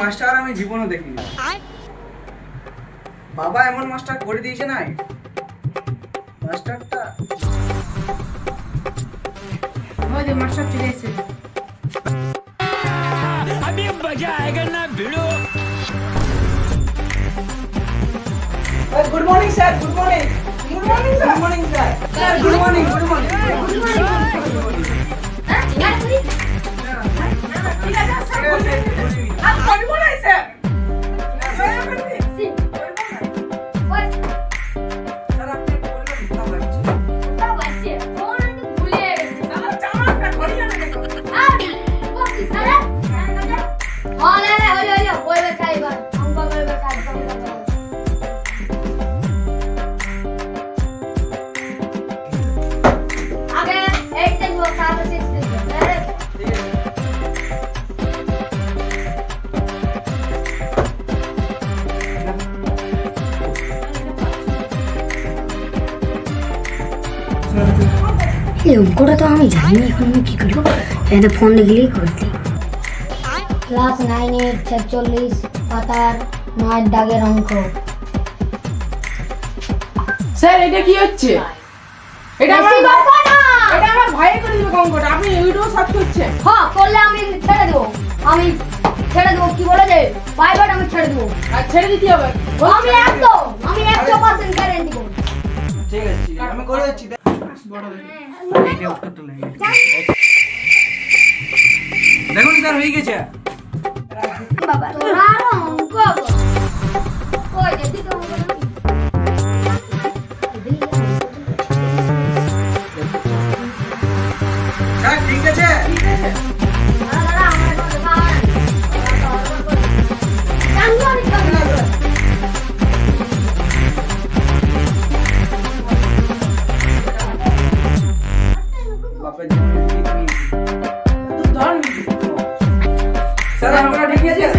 Master আমি জীবনও দেখিনি। বাবা এমন মাস্টার করে দিয়েছে না মাস্টারটা। ওই যে মাস্টার চলে এসেছে। अभी मजा आएगा ना भिड़ो। Good morning sir, good morning, good morning sir, good morning sir, sir good morning, good morning, good morning. हां यार पूरी ठीक है सर, आप गुड मॉर्निंग सर। सर आपने बोलना लिखा बच्चे क्या बच्चे फोन तो भूले साला चामा का थोड़ी ना देखो हां वो सर हां ले ले ओए बैठा एक बार हमको कोई बैठा आगे 8 तक वो 7 6 उनको तो हमें जानी এখন আমি কি করব এটা ফোন দিলেই করতে ক্লাস 9 এর 46 পাতার 9 দাগের অঙ্ক স্যার এটা কি হচ্ছে এটা আমার ভাই করে দিবে অঙ্কটা আপনি ইউটিউবে সার্চ করছেন হ্যাঁ করলে আমি ছেড়ে দেব কি বলে যে প্রাইভেট আমি ছেড়ে দেব আর ছেড়ে দিতে হবে আমি 100% গ্যারান্টি করব ঠিক আছে আমি করে দিচ্ছি বড় দেখি এইটা উত্তরটা লাগে দেখুন স্যার হয়ে গেছে বাবা তোরা অঙ্ক কই যদি তো স্যার ঠিক আছে স্যার আমরা ঠিক আছে